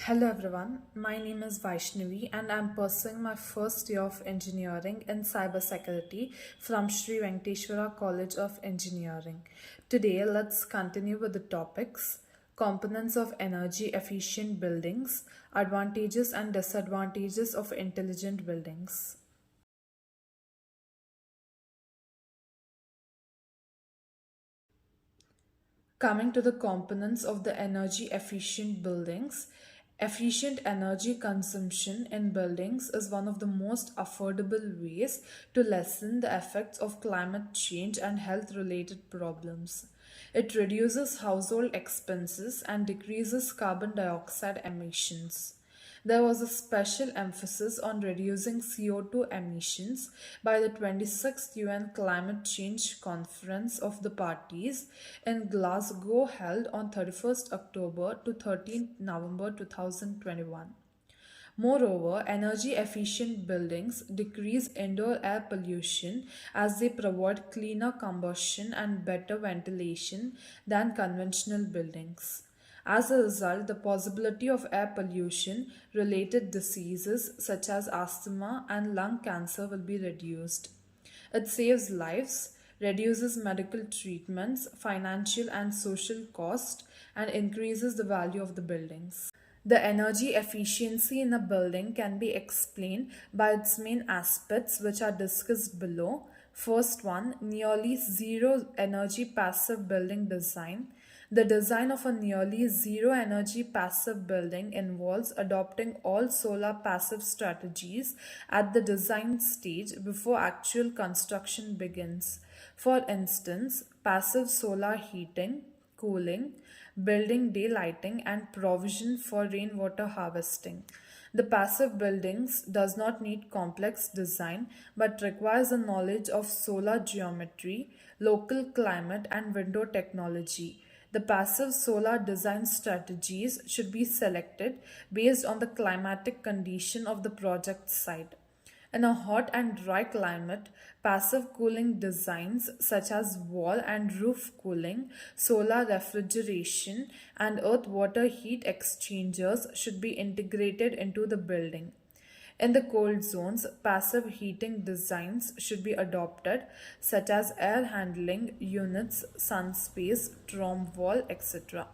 Hello everyone, my name is Vaishnavi and I'm pursuing my first year of engineering in cybersecurity from Sri Venkateshwara College of Engineering. Today, let's continue with the topics components of energy efficient buildings, advantages and disadvantages of intelligent buildings. Coming to the components of the energy efficient buildings, efficient energy consumption in buildings is one of the most affordable ways to lessen the effects of climate change and health related problems. It reduces household expenses and decreases carbon dioxide emissions. There was a special emphasis on reducing CO2 emissions by the 26th UN Climate Change Conference of the Parties in Glasgow, held on 31st October to 13th November 2021. Moreover, energy efficient buildings decrease indoor air pollution as they provide cleaner combustion and better ventilation than conventional buildings. As a result, the possibility of air pollution related diseases such as asthma and lung cancer will be reduced. It saves lives, reduces medical treatments, financial and social cost, and increases the value of the buildings. The energy efficiency in a building can be explained by its main aspects, which are discussed below. First one, nearly zero energy passive building design. The design of a nearly zero energy passive building involves adopting all solar passive strategies at the design stage before actual construction begins. For instance, passive solar heating, cooling, building daylighting, and provision for rainwater harvesting. The passive buildings does not need complex design but requires a knowledge of solar geometry, local climate, and window technology. The passive solar design strategies should be selected based on the climatic condition of the project site. In a hot and dry climate, passive cooling designs such as wall and roof cooling, solar refrigeration, and earth water heat exchangers should be integrated into the building. In the cold zones, passive heating designs should be adopted, such as air handling units, sun space, therm wall, etc.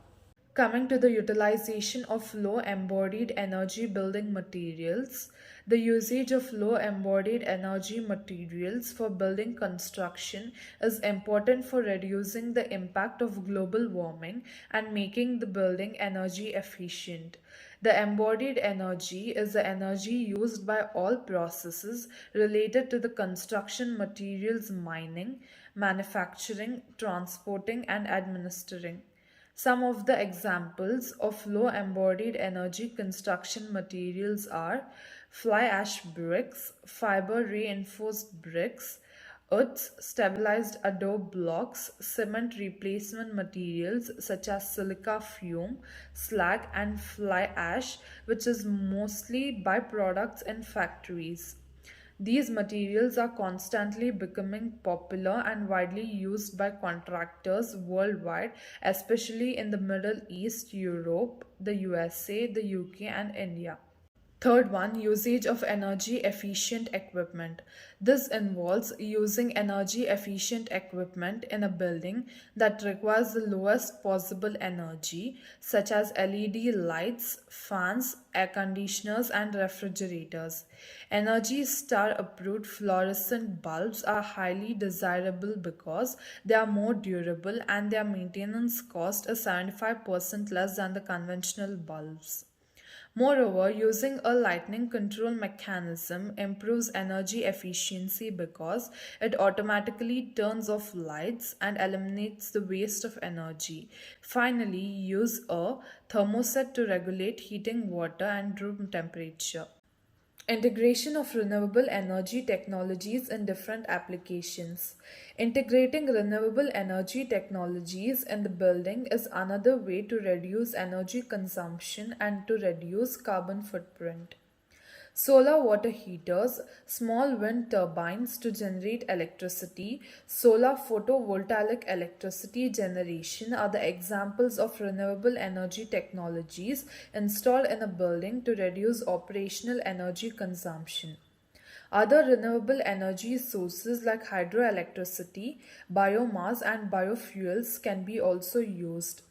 Coming to the utilization of low embodied energy building materials, the usage of low embodied energy materials for building construction is important for reducing the impact of global warming and making the building energy efficient. The embodied energy is the energy used by all processes related to the construction materials mining, manufacturing, transporting, and administering. Some of the examples of low embodied energy construction materials are fly ash bricks, fiber reinforced bricks, earth stabilized adobe blocks, cement replacement materials such as silica fume, slag, and fly ash, which is mostly byproducts in factories. These materials are constantly becoming popular and widely used by contractors worldwide, especially in the Middle East, Europe, the USA, the UK, and India. Third one, usage of energy efficient equipment. This involves using energy efficient equipment in a building that requires the lowest possible energy, such as LED lights, fans, air conditioners, and refrigerators. Energy Star approved fluorescent bulbs are highly desirable because they are more durable and their maintenance cost is 75% less than the conventional bulbs. Moreover, using a lighting control mechanism improves energy efficiency because it automatically turns off lights and eliminates the waste of energy. Finally, use a thermostat to regulate heating water and room temperature. Integration of renewable energy technologies in different applications. Integrating renewable energy technologies in the building is another way to reduce energy consumption and to reduce carbon footprint. Solar water heaters, small wind turbines to generate electricity, solar photovoltaic electricity generation are the examples of renewable energy technologies installed in a building to reduce operational energy consumption. Other renewable energy sources like hydroelectricity, biomass, and biofuels can be also used.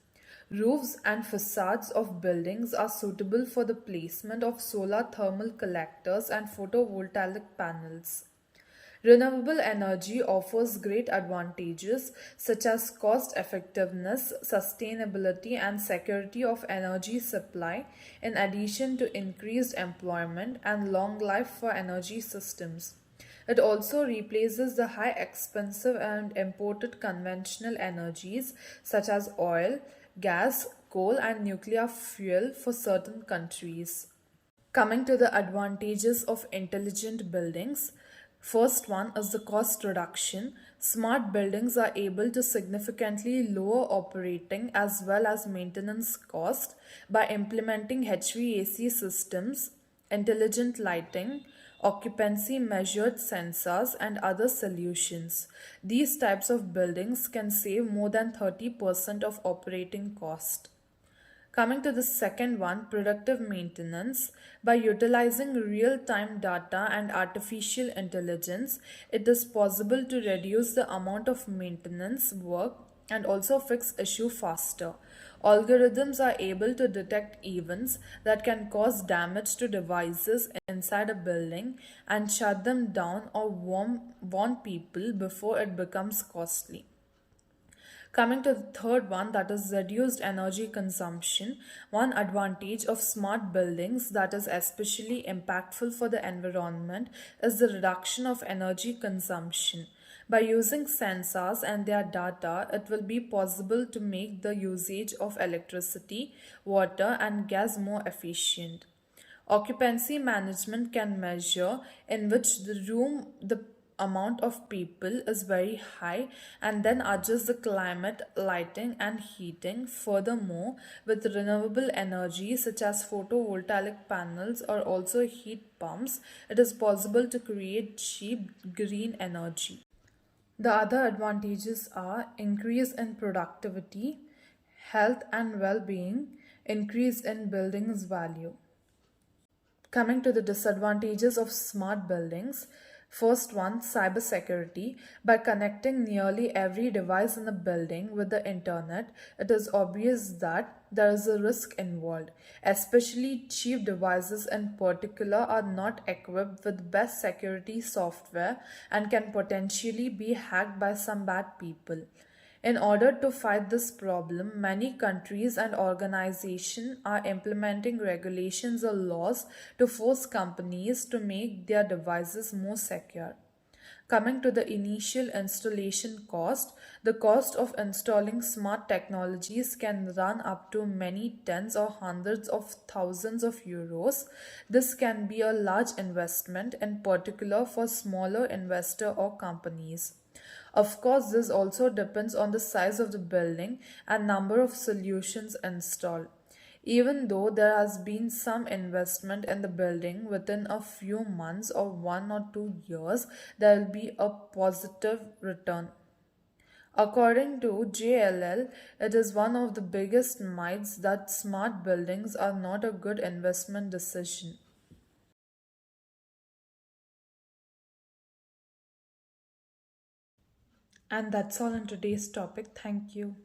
Roofs and facades of buildings are suitable for the placement of solar thermal collectors and photovoltaic panels. Renewable energy offers great advantages such as cost effectiveness, sustainability, and security of energy supply, in addition to increased employment and long life for energy systems. It also replaces the high expensive and imported conventional energies such as oil, gas, coal, and nuclear fuel for certain countries. Coming to the advantages of intelligent buildings, first one is the cost reduction. Smart buildings are able to significantly lower operating as well as maintenance cost by implementing HVAC systems, intelligent lighting, occupancy measured sensors, and other solutions. These types of buildings can save more than 30% of operating cost. Coming to the second one, predictive maintenance. By utilizing real time data and artificial intelligence, it is possible to reduce the amount of maintenance work and also fix issue faster. Algorithms are able to detect events that can cause damage to devices inside a building and shut them down or warn people before it becomes costly. Coming to the third one, that is reduced energy consumption. One advantage of smart buildings that is especially impactful for the environment is the reduction of energy consumption. By using sensors and their data, it will be possible to make the usage of electricity, water, and gas more efficient. Occupancy management can measure in which the amount of people is very high and then adjust the climate, lighting, and heating. Furthermore, with renewable energy such as photovoltaic panels or also heat pumps, it is possible to create cheap green energy. The other advantages are increase in productivity, health and well-being, increase in buildings value. Coming to the disadvantages of smart buildings, first one, cybersecurity. By connecting nearly every device in a building with the internet, it is obvious that there is a risk involved. Especially cheap devices in particular are not equipped with best security software and can potentially be hacked by some bad people. In order to fight this problem, many countries and organizations are implementing regulations or laws to force companies to make their devices more secure. Coming to the initial installation cost, the cost of installing smart technologies can run up to many tens or hundreds of thousands of euros. This can be a large investment, in particular for smaller investor or companies. Of course, this also depends on the size of the building and number of solutions installed. Even though there has been some investment in the building within a few months or 1 or 2 years, there will be a positive return. According to JLL, it is one of the biggest myths that smart buildings are not a good investment decision. And that's all on today's topic. Thank you.